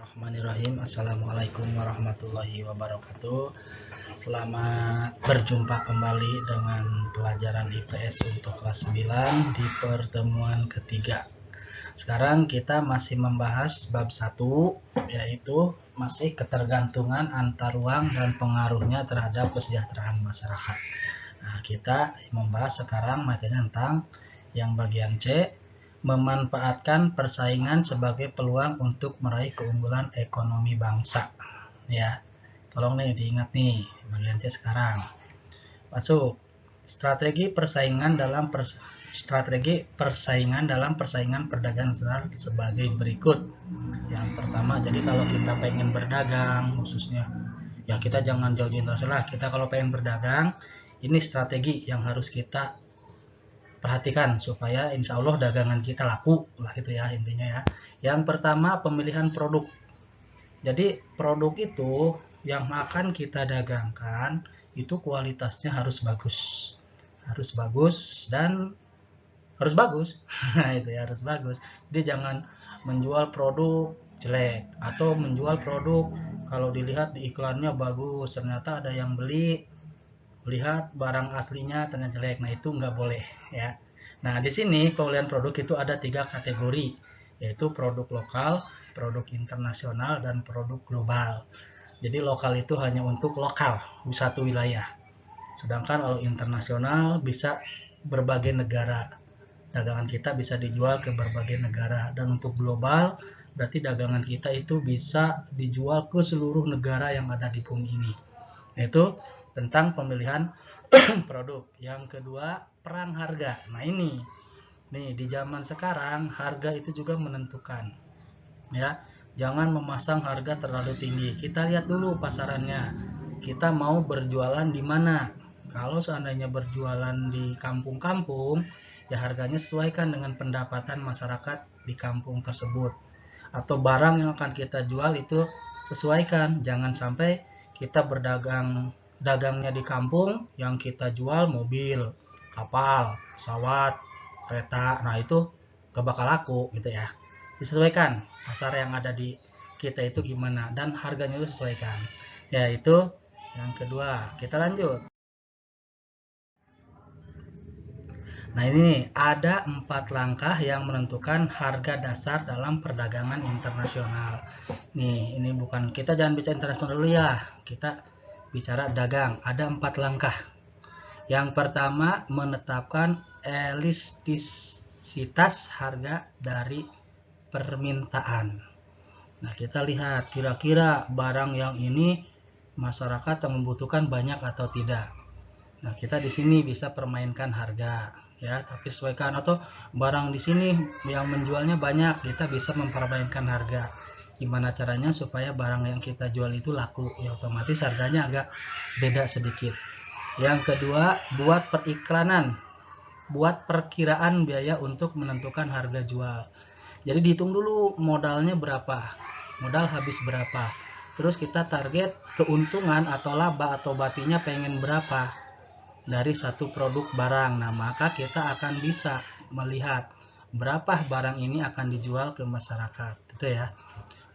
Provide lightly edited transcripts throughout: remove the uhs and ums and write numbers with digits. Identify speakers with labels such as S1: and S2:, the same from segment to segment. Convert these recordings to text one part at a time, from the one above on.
S1: Bismillahirrahmanirrahim. Assalamualaikum warahmatullahi wabarakatuh. Selamat berjumpa kembali dengan pelajaran IPS untuk kelas 9 di pertemuan ketiga. Sekarang kita masih membahas bab 1, yaitu masih ketergantungan antar uang dan pengaruhnya terhadap kesejahteraan masyarakat. Nah, kita membahas sekarang materi tentang yang bagian C, memanfaatkan persaingan sebagai peluang untuk meraih keunggulan ekonomi bangsa. Ya, tolong nih diingat nih bagian C sekarang. Masuk. Strategi persaingan dalam persaingan perdagangan internasional sebagai berikut. Yang pertama, jadi kalau kita pengen berdagang khususnya, ya kita jangan jauh-jauh internasional. Kita kalau pengen berdagang, ini strategi yang harus kita perhatikan supaya insya Allah dagangan kita laku lah, itu ya intinya ya. Yang pertama, pemilihan produk. Jadi produk itu yang akan kita dagangkan itu kualitasnya harus bagus dan harus bagus. Nah, itu ya, harus bagus. Jadi jangan menjual produk jelek atau menjual produk kalau dilihat di iklannya bagus, ternyata ada yang beli, lihat barang aslinya ternyata jelek. Nah, itu nggak boleh ya. Nah, di sini pemilihan produk itu ada 3 kategori, yaitu produk lokal, produk internasional, dan produk global. Jadi lokal itu hanya untuk lokal, satu wilayah. Sedangkan kalau internasional bisa berbagai negara. Dagangan kita bisa dijual ke berbagai negara. Dan untuk global, berarti dagangan kita itu bisa dijual ke seluruh negara yang ada di bumi ini. Yaitu tentang pemilihan produk. Yang kedua, perang harga. Nah, ini nih di zaman sekarang harga itu juga menentukan. Ya, jangan memasang harga terlalu tinggi. Kita lihat dulu pasarannya. Kita mau berjualan di mana? Kalau seandainya berjualan di kampung-kampung, ya harganya sesuaikan dengan pendapatan masyarakat di kampung tersebut. Atau barang yang akan kita jual itu sesuaikan. Jangan sampai kita dagangnya di kampung, yang kita jual mobil, kapal, pesawat, kereta. Nah, itu gak bakal laku gitu ya. Disesuaikan pasar yang ada di kita itu gimana, dan harganya itu sesuaikan. Ya, itu yang kedua. Kita lanjut. Nah, ini ada 4 langkah yang menentukan harga dasar dalam perdagangan internasional. Nih, ini bukan, kita jangan bicara internasional dulu ya. Kita bicara dagang. Ada 4 langkah. Yang pertama, menetapkan elastisitas harga dari permintaan. Nah, kita lihat kira-kira barang yang ini masyarakat yang membutuhkan banyak atau tidak. Nah, kita di sini bisa permainkan harga ya, tapi sesuaikan. Atau barang di sini yang menjualnya banyak, kita bisa mempermainkan harga. Gimana caranya supaya barang yang kita jual itu laku? Ya otomatis harganya agak beda sedikit. Yang kedua, buat periklanan. Buat perkiraan biaya untuk menentukan harga jual. Jadi dihitung dulu modalnya berapa, modal habis berapa. Terus kita target keuntungan atau laba atau batinya pengen berapa dari satu produk barang. Nah, maka kita akan bisa melihat berapa barang ini akan dijual ke masyarakat. Itu ya.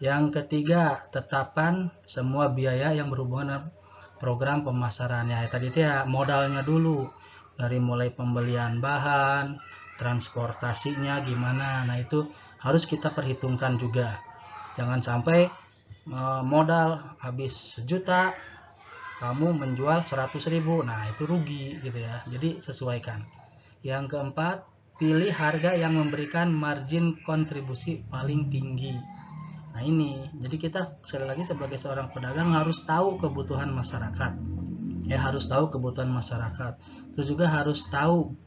S1: Yang ketiga, tetapkan semua biaya yang berhubungan dengan program pemasarannya. Tadi itu ya modalnya dulu, dari mulai pembelian bahan, transportasinya gimana. Nah, itu harus kita perhitungkan juga. Jangan sampai modal habis 1 juta, kamu menjual 100.000. Nah, itu rugi gitu ya. Jadi sesuaikan. Yang keempat, pilih harga yang memberikan margin kontribusi paling tinggi. Nah, ini jadi kita sekali lagi sebagai seorang pedagang harus tahu kebutuhan masyarakat. Ya, harus tahu kebutuhan masyarakat. Terus juga harus tahu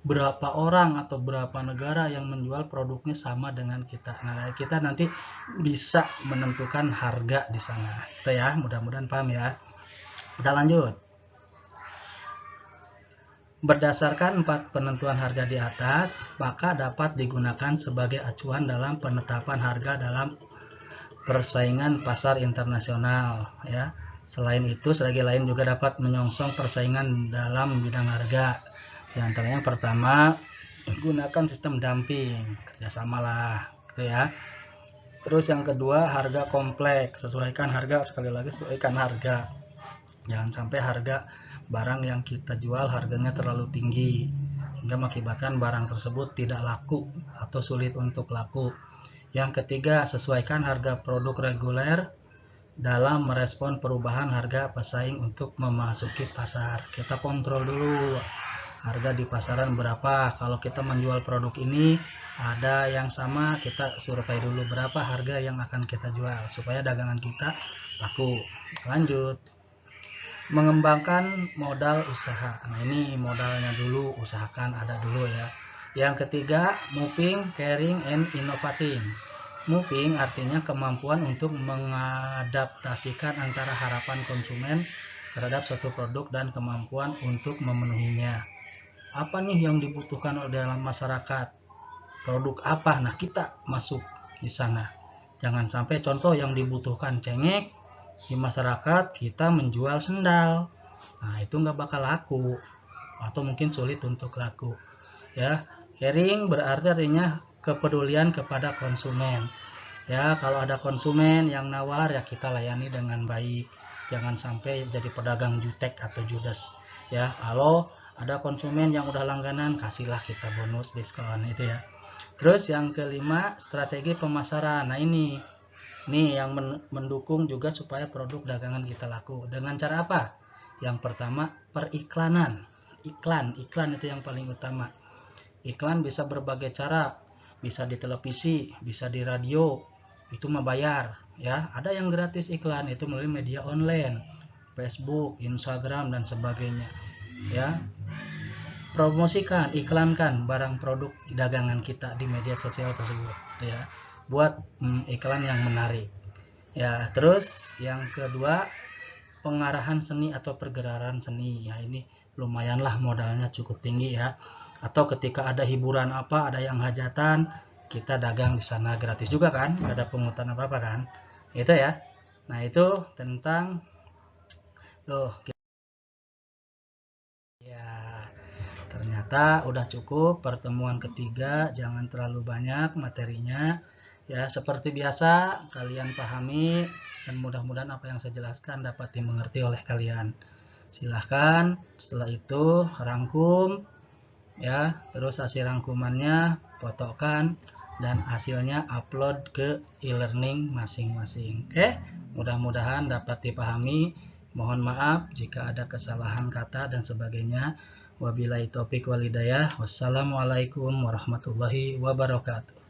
S1: berapa orang atau berapa negara yang menjual produknya sama dengan kita. Nah, kita nanti bisa menentukan harga di sana. Itu ya, mudah-mudahan paham ya. Kita lanjut. Berdasarkan 4 penentuan harga di atas, maka dapat digunakan sebagai acuan dalam penetapan harga dalam persaingan pasar internasional ya. Selain itu, strategi lain juga dapat menyongsong persaingan dalam bidang harga. Di antaranya yang pertama, gunakan sistem dumping, kerjasama lah gitu ya. Terus yang kedua, harga kompleks. Sesuaikan harga, sekali lagi sesuaikan harga. Jangan sampai harga barang yang kita jual harganya terlalu tinggi hingga mengakibatkan barang tersebut tidak laku atau sulit untuk laku. Yang ketiga, sesuaikan harga produk reguler dalam merespon perubahan harga pesaing untuk memasuki pasar. Kita kontrol dulu harga di pasaran berapa. Kalau kita menjual produk ini ada yang sama, kita survei dulu berapa harga yang akan kita jual supaya dagangan kita laku. Lanjut, mengembangkan modal usaha. Nah, ini modalnya dulu, usahakan ada dulu ya. Yang ketiga, moving, caring, and innovating. Moving artinya kemampuan untuk mengadaptasikan antara harapan konsumen terhadap suatu produk dan kemampuan untuk memenuhinya. Apa nih yang dibutuhkan dalam masyarakat? Produk apa? Nah, kita masuk di sana. Jangan sampai contoh yang dibutuhkan cengek di masyarakat kita menjual sendal. Nah, itu nggak bakal laku atau mungkin sulit untuk laku. Ya, caring berarti artinya kepedulian kepada konsumen. Ya, kalau ada konsumen yang nawar ya kita layani dengan baik. Jangan sampai jadi pedagang jutek atau judes. Ya, kalau ada konsumen yang udah langganan, kasihlah kita bonus diskon itu ya. Terus yang kelima, strategi pemasaran. Nah, ini yang mendukung juga supaya produk dagangan kita laku. Dengan cara apa? Yang pertama, periklanan. Iklan itu yang paling utama. Iklan bisa berbagai cara, bisa di televisi, bisa di radio, itu membayar ya. Ada yang gratis iklan, itu melalui media online, Facebook, Instagram dan sebagainya ya. Promosikan, iklankan barang produk dagangan kita di media sosial tersebut ya, buat iklan yang menarik ya. Terus yang kedua, pengarahan seni atau pergerakan seni ya, ini lumayanlah modalnya cukup tinggi ya. Atau ketika ada hiburan apa, ada yang hajatan, kita dagang di sana gratis juga kan, nggak ada pungutan apa-apa kan, itu ya. Nah, itu tentang ya. Ternyata udah cukup pertemuan ketiga, jangan terlalu banyak materinya. Ya, seperti biasa kalian pahami dan mudah-mudahan apa yang saya jelaskan dapat dimengerti oleh kalian. Silahkan setelah itu rangkum ya, terus hasil rangkumannya fotokan dan hasilnya upload ke e-learning masing-masing. Oke, mudah-mudahan dapat dipahami. Mohon maaf jika ada kesalahan kata dan sebagainya. Wabillahi taufik wal hidayah. Wassalamualaikum warahmatullahi wabarakatuh.